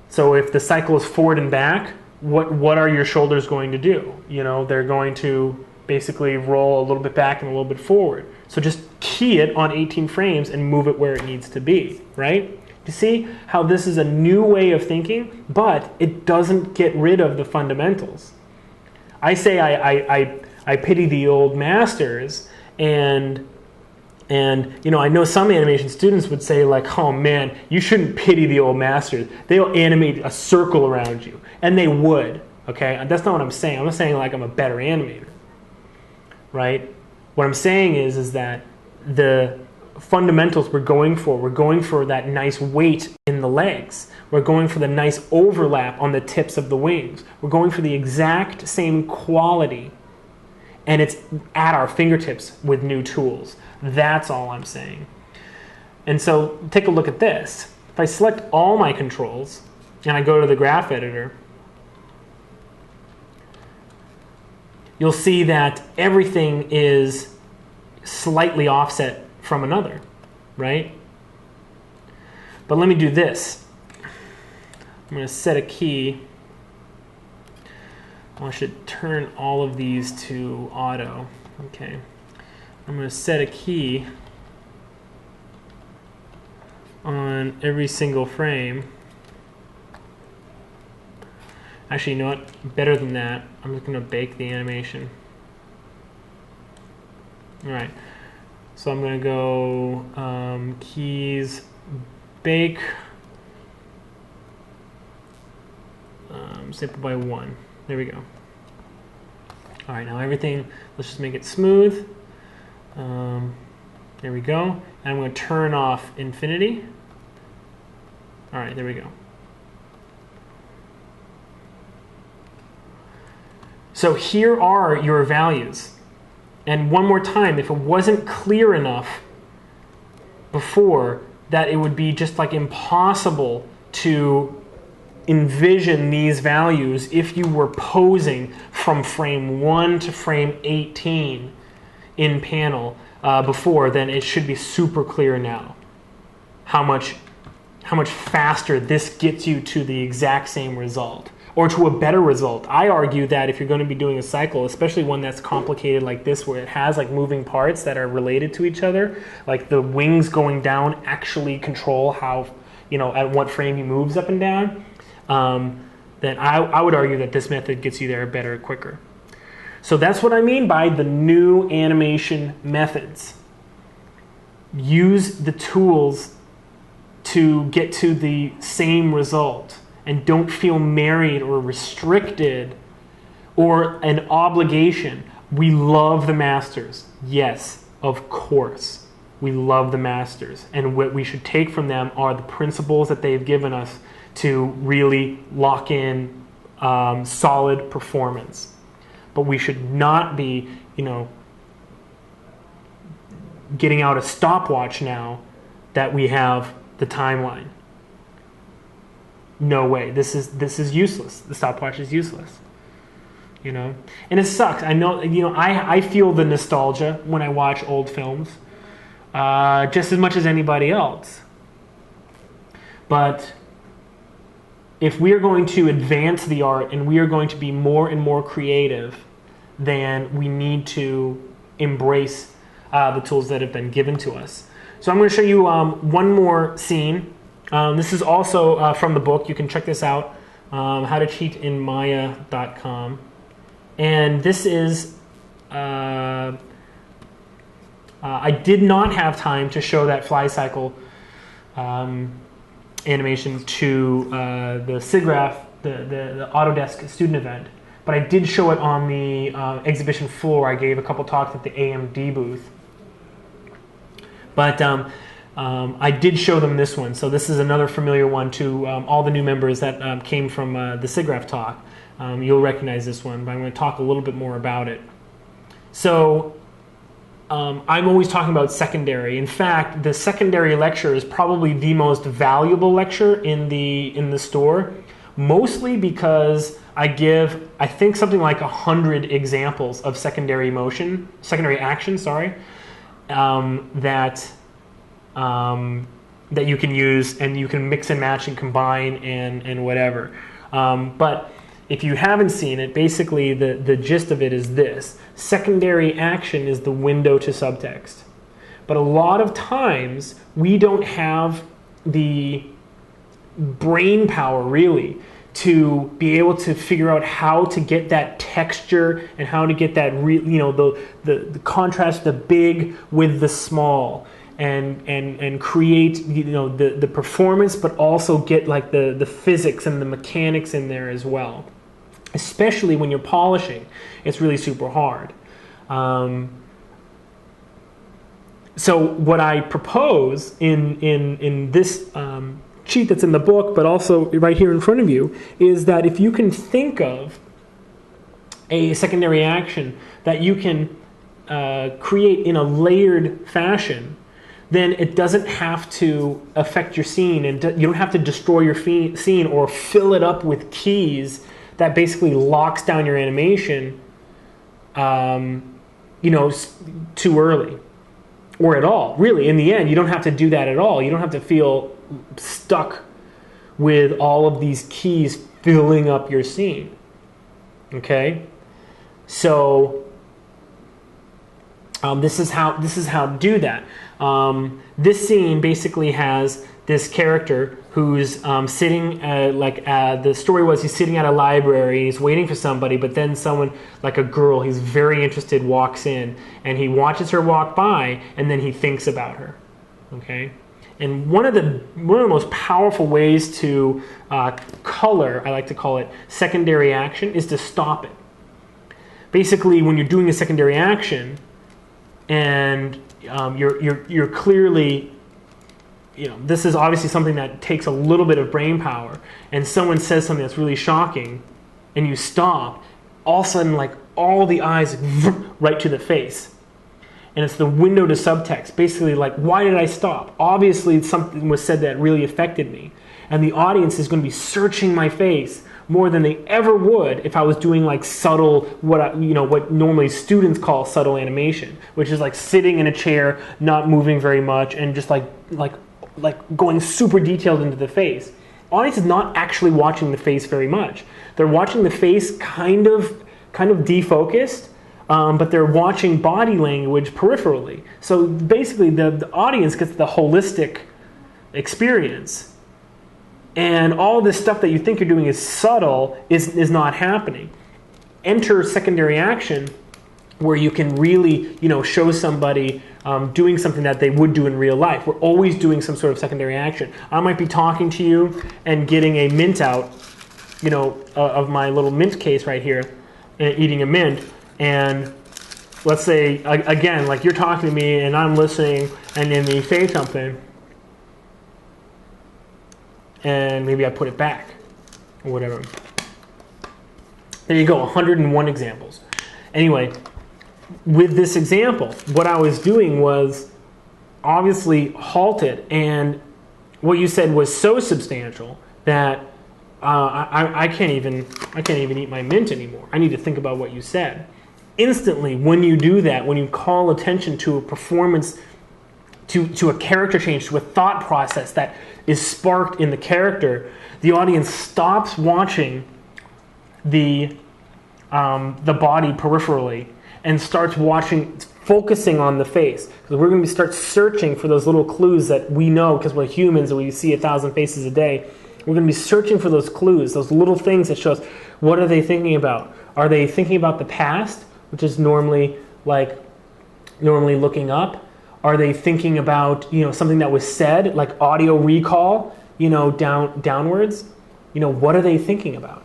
So if the cycle is forward and back, what are your shoulders going to do? You know, they're going to basically roll a little bit back and a little bit forward. So just key it on 18 frames and move it where it needs to be, right? You see how this is a new way of thinking, but it doesn't get rid of the fundamentals. I say I pity the old masters, and you know, I know some animation students would say like, oh man, you shouldn't pity the old masters. They'll animate a circle around you, and they would. Okay, that's not what I'm saying. I'm not saying like I'm a better animator, right? What I'm saying is that the fundamentals we're going for that nice weight in the legs. We're going for the nice overlap on the tips of the wings. We're going for the exact same quality, and it's at our fingertips with new tools. That's all I'm saying. And so take a look at this. If I select all my controls and I go to the graph editor, you'll see that everything is slightly offset from another, right? But let me do this. I'm going to set a key. I should turn all of these to auto. Okay. I'm going to set a key on every single frame. Actually, you know what? Better than that, I'm just going to bake the animation. All right. So I'm going to go keys, bake, sample by 1. There we go. All right, now everything, let's just make it smooth. There we go. And I'm going to turn off infinity. All right, there we go. So here are your values. And one more time, if it wasn't clear enough before, that it would be just like impossible to envision these values if you were posing from frame 1 to frame 18 in panel before, then it should be super clear now how much faster this gets you to the exact same result, or to a better result. I argue that if you're going to be doing a cycle, especially one that's complicated like this, where it has like moving parts that are related to each other, like the wings going down actually control how, you know, at what frame he moves up and down, then I would argue that this method gets you there better, quicker. So that's what I mean by the new animation methods. Use the tools to get to the same result, and don't feel married or restricted or an obligation. We love the masters. Yes, of course. We love the masters. And what we should take from them are the principles that they've given us to really lock in solid performance. But we should not be, you know, getting out a stopwatch now that we have the timeline. No way. This is useless. The stopwatch is useless. You know, and it sucks. I know. You know, I feel the nostalgia when I watch old films, just as much as anybody else. But if we are going to advance the art and we are going to be more and more creative, then we need to embrace the tools that have been given to us. So I'm going to show you one more scene. This is also from the book. You can check this out, How to Cheat in Maya.com. And this is, I did not have time to show that fly cycle animation to the SIGGRAPH, the Autodesk student event. But I did show it on the exhibition floor. I gave a couple talks at the AMD booth. But I did show them this one, so this is another familiar one to all the new members that came from the SIGGRAPH talk. You'll recognize this one, but I'm going to talk a little bit more about it. So I'm always talking about secondary. In fact, the secondary lecture is probably the most valuable lecture in the store, mostly because I give, I think, something like 100 examples of secondary action, that you can use, and you can mix and match and combine and whatever. But if you haven't seen it, basically the gist of it is this. Secondary action is the window to subtext. But a lot of times we don't have the brain power really to be able to figure out how to get that texture and how to get that the contrast, the big with the small, and create the performance, but also get like the physics and the mechanics in there as well. Especially when you're polishing, it's really super hard. So what I propose in this sheet that's in the book, but also right here in front of you, is that if you can think of a secondary action that you can create in a layered fashion, then it doesn't have to affect your scene, and you don't have to destroy your scene or fill it up with keys that basically locks down your animation, too early, or at all. Really, in the end, you don't have to do that at all. You don't have to feel stuck with all of these keys filling up your scene. Okay, so this is how to do that. This scene basically has this character who's sitting the story was he's sitting at a library, he's waiting for somebody, but then someone, like a girl he's very interested, walks in, and he watches her walk by, and then he thinks about her. Okay, and one of the most powerful ways to color, I like to call it secondary action, is to stop it. Basically, when you're doing a secondary action and you're clearly, this is obviously something that takes a little bit of brain power, and someone says something that's really shocking, and you stop, all of a sudden, like, all the eyes right to the face. And it's the window to subtext. Basically, like, why did I stop? Obviously, something was said that really affected me. And the audience is going to be searching my face more than they ever would if I was doing like subtle, what normally students call subtle animation, which is like sitting in a chair, not moving very much, and just like going super detailed into the face. Audience is not actually watching the face very much. They're watching the face kind of defocused, but they're watching body language peripherally. So basically, the audience gets the holistic experience. And all this stuff that you think you're doing is subtle is not happening. Enter secondary action, where you can really, show somebody doing something that they would do in real life. We're always doing some sort of secondary action. I might be talking to you and getting a mint out, of my little mint case right here, and eating a mint. And let's say, again, like you're talking to me and I'm listening, and then you say something, and maybe I put it back, or whatever. There you go, 101 examples. Anyway, with this example, what I was doing was obviously halted, and what you said was so substantial that I can't even eat my mint anymore. I need to think about what you said. Instantly, when you do that, when you call attention to a performance, to a character change, to a thought process that is sparked in the character, the audience stops watching the body peripherally and starts focusing on the face. Because we're going to start searching for those little clues that we know, because we're humans and we see 1,000 faces a day. We're going to be searching for those clues, those little things that show us, what are they thinking about? Are they thinking about the past, which is normally looking up? Are they thinking about something that was said, like audio recall, downwards? What are they thinking about?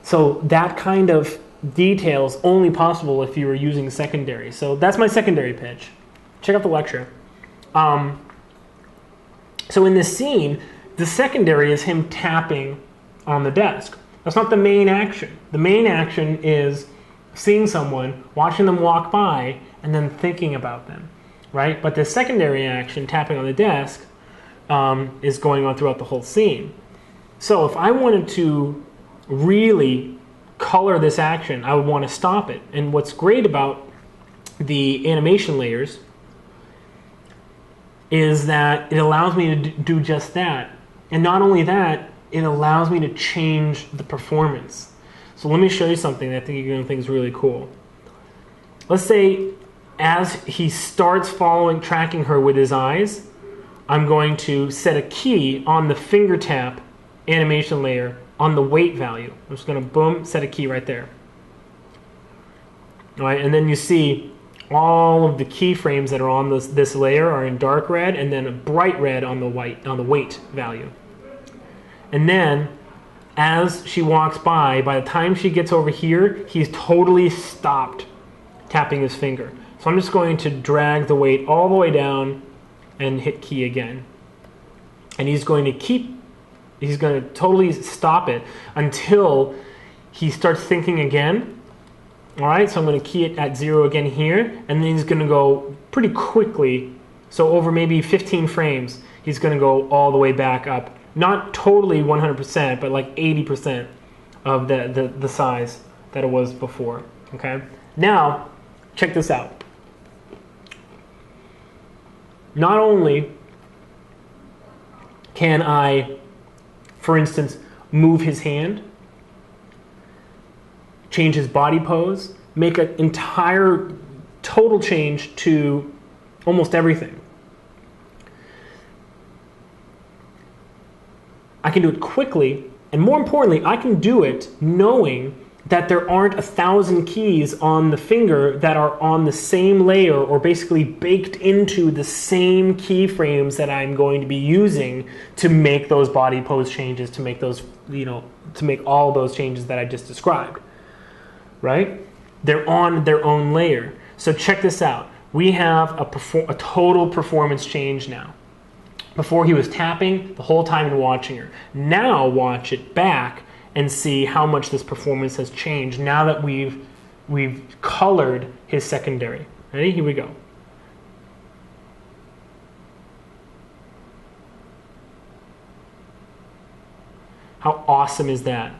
So that kind of detail is only possible if you are using secondary. So that's my secondary pitch. Check out the lecture. So in this scene, the secondary is him tapping on the desk. That's not the main action. The main action is seeing someone, watching them walk by, and then thinking about them, right? But the secondary action, tapping on the desk, is going on throughout the whole scene. So if I wanted to really color this action, I would want to stop it. And what's great about the animation layers is that it allows me to do just that. And not only that, it allows me to change the performance. So let me show you something that I think you're going to think is really cool. Let's say as he starts tracking her with his eyes, I'm going to set a key on the finger tap animation layer on the weight value. I'm just going to boom, set a key right there. All right, and then you see all of the keyframes that are on this layer are in dark red, and then a bright red on the weight value. And then as she walks by the time she gets over here, he's totally stopped tapping his finger. So I'm just going to drag the weight all the way down and hit key again. And he's going to totally stop it until he starts thinking again. All right, so I'm going to key it at 0 again here, and then he's going to go pretty quickly. So over maybe 15 frames, he's going to go all the way back up. Not totally 100%, but like 80% of the size that it was before. Okay, now check this out. Not only can I, for instance, move his hand, change his body pose, make an entire total change to almost everything. I can do it quickly, and more importantly, I can do it knowing that there aren't 1,000 keys on the finger that are on the same layer or basically baked into the same keyframes that I'm going to be using to make those body pose changes, to make those, to make all those changes that I just described, right? They're on their own layer. So check this out. We have a total performance change now. Before he was tapping the whole time and watching her. Now watch it back and see how much this performance has changed now that we've colored his secondary. Ready? Here we go. How awesome is that?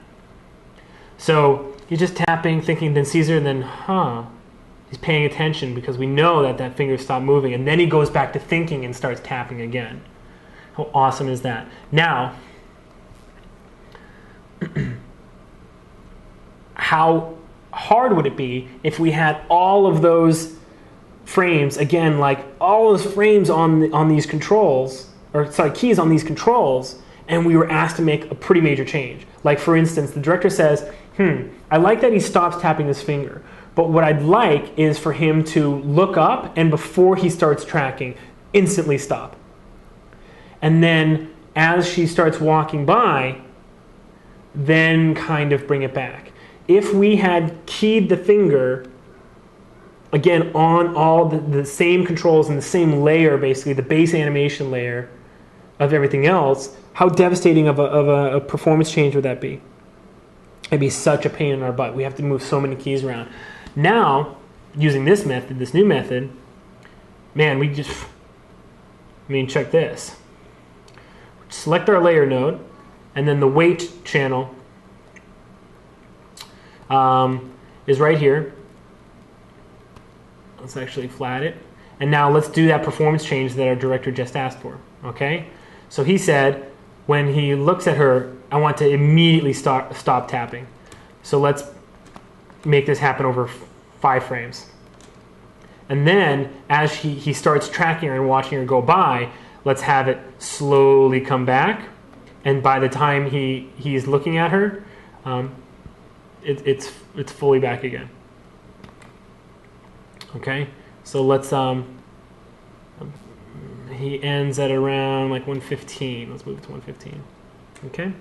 So he's just tapping, thinking, then sees her, and then, he's paying attention because we know that finger stopped moving, and then he goes back to thinking and starts tapping again. How awesome is that? Now, how hard would it be if we had all of those frames, again, like all those frames on these controls, or sorry, keys on these controls, and we were asked to make a pretty major change. Like for instance, the director says, I like that he stops tapping his finger, but what I'd like is for him to look up and before he starts tracking, instantly stop. And then as she starts walking by, then kind of bring it back. If we had keyed the finger, again, on all the same controls and the same layer, basically, the base animation layer of everything else, how devastating of a performance change would that be? It'd be such a pain in our butt. We have to move so many keys around. Now, using this method, this new method, man, check this. Select our layer node, and then the weight channel is right here. Let's actually flat it. And now let's do that performance change that our director just asked for. Okay? So he said, when he looks at her, I want to immediately stop tapping. So let's make this happen over 5 frames. And then as he starts tracking her and watching her go by, let's have it slowly come back. And by the time he's looking at her, it's fully back again. Okay, so let's he ends at around like 115. Let's move it to 115. Okay,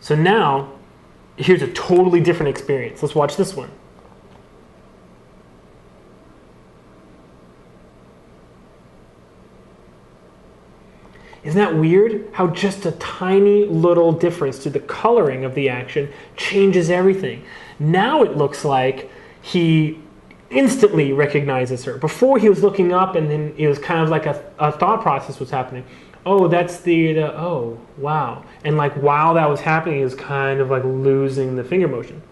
so now here's a totally different experience. Let's watch this one. Isn't that weird? How just a tiny little difference to the coloring of the action changes everything. Now it looks like he instantly recognizes her. Before he was looking up and then it was kind of like a thought process was happening. Oh, that's oh, wow. And like while that was happening, he was kind of like losing the finger motion.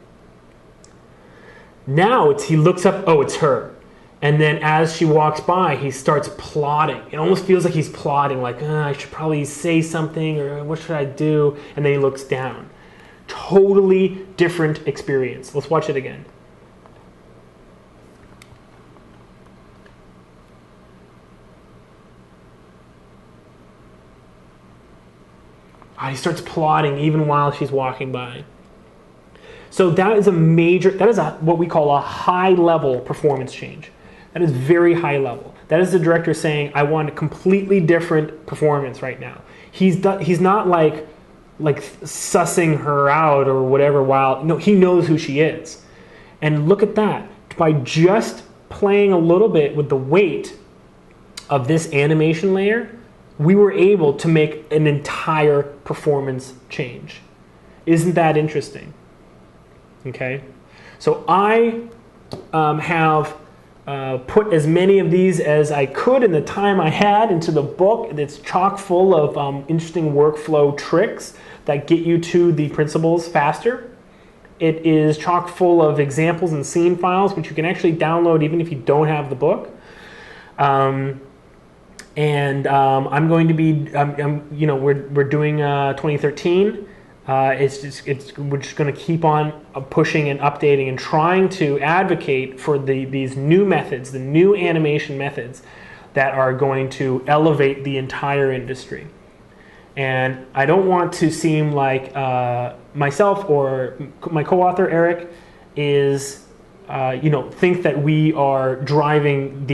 Now he looks up, oh, it's her. And then as she walks by, he starts plotting. It almost feels like he's plotting, like, I should probably say something, or what should I do? And then he looks down. Totally different experience. Let's watch it again. He starts plotting even while she's walking by. So that is what we call a high-level performance change. That is very high level. That is the director saying, I want a completely different performance right now. He's not like sussing her out or whatever no, he knows who she is. And look at that. By just playing a little bit with the weight of this animation layer, we were able to make an entire performance change. Isn't that interesting? Okay. So I have put as many of these as I could in the time I had into the book. It's chock full of interesting workflow tricks that get you to the principles faster. It is chock full of examples and scene files, which you can actually download even if you don't have the book. I'm going to be, we're doing 2013. We're just going to keep on pushing and updating and trying to advocate for these new methods, the new animation methods that are going to elevate the entire industry. And I don't want to seem like myself or my co-author Eric is, think that we are driving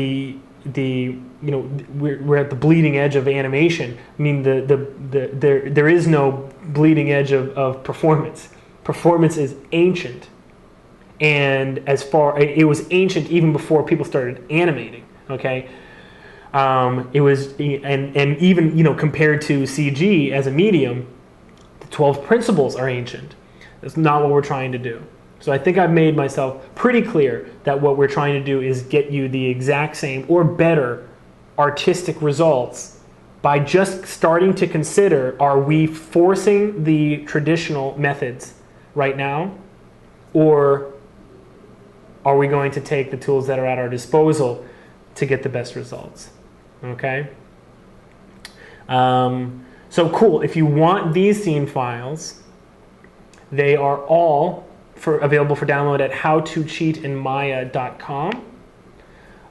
we're at the bleeding edge of animation. I mean, there is no bleeding edge of performance. Performance is ancient, and it was ancient even before people started animating. Okay, it was, and even compared to CG as a medium, the 12 principles are ancient. That's not what we're trying to do. So I think I've made myself pretty clear that what we're trying to do is get you the exact same or better artistic results by just starting to consider, are we forcing the traditional methods right now, or are we going to take the tools that are at our disposal to get the best results? Okay? So cool. If you want these scene files, they are all available for download at howtocheatinmaya.com.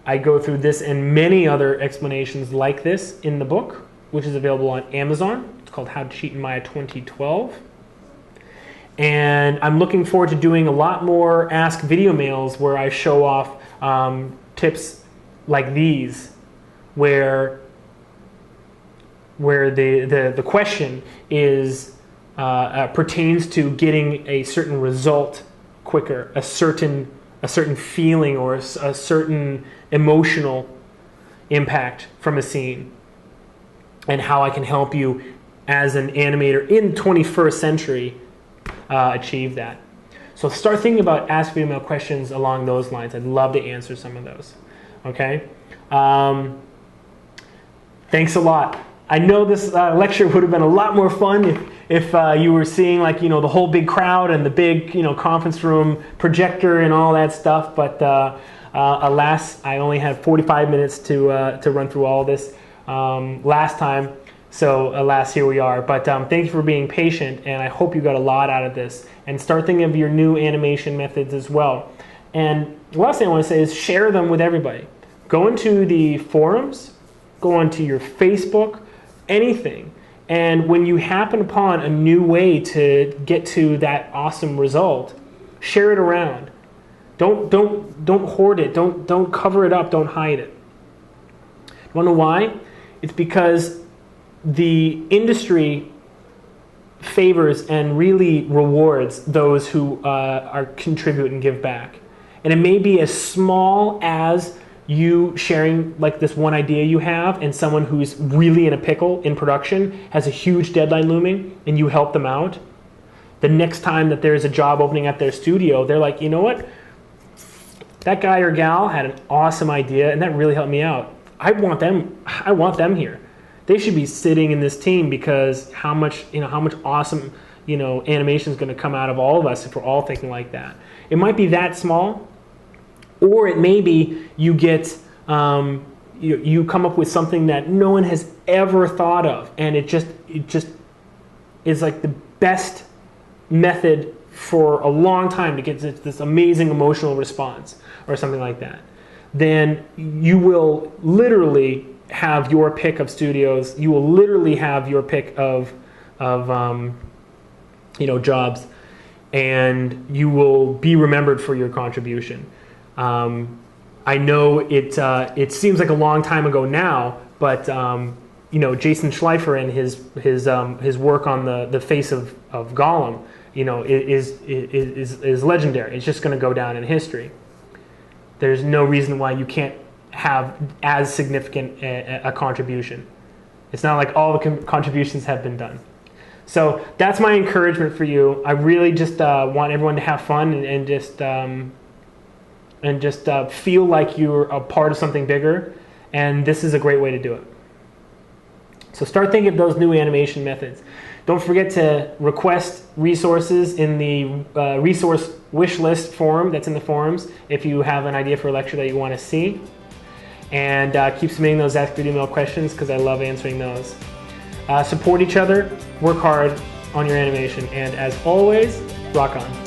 I go through this and many other explanations like this in the book, which is available on Amazon. It's called How to Cheat in Maya 2012. And I'm looking forward to doing a lot more Ask Video Mails where I show off tips like these, where the question is pertains to getting a certain result quicker, a certain feeling or a certain emotional impact from a scene, and how I can help you as an animator in the 21st century achieve that. So start thinking about Ask Video Mail questions along those lines. I'd love to answer some of those. Okay? Thanks a lot. I know this lecture would have been a lot more fun if you were seeing the whole big crowd and the big conference room projector and all that stuff, but alas, I only had 45 minutes to run through all this last time, so alas, here we are. But thank you for being patient, and I hope you got a lot out of this, and start thinking of your new animation methods as well. And the last thing I want to say is share them with everybody. Go into the forums, go onto your Facebook, anything. And when you happen upon a new way to get to that awesome result, share it around. Don't hoard it. Don't cover it up. Don't hide it. You want to know why? It's because the industry favors and really rewards those who contribute and give back. And it may be as small as you sharing like this one idea you have, and someone who's really in a pickle in production has a huge deadline looming, and you help them out. The next time that there's a job opening at their studio, they're like, you know what? That guy or gal had an awesome idea, and that really helped me out. I want them here. They should be sitting in this team, because how much awesome, animation is going to come out of all of us if we're all thinking like that. It might be that small, or it may be you get you come up with something that no one has ever thought of, and it just is like the best method for a long time to get this amazing emotional response or something like that. Then you will literally have your pick of studios. You will literally have your pick of jobs, and you will be remembered for your contribution. I know it seems like a long time ago now, but Jason Schleifer and his work on the face of Gollum, is legendary. It's just going to go down in history. There's no reason why you can't have as significant a contribution. It's not like all the contributions have been done. So that's my encouragement for you. I really just want everyone to have fun and just feel like you're a part of something bigger. And this is a great way to do it. So start thinking of those new animation methods. Don't forget to request resources in the resource wish list form that's in the forums if you have an idea for a lecture that you want to see. And keep submitting those Ask Good Email questions, because I love answering those. Support each other, work hard on your animation, and as always, rock on.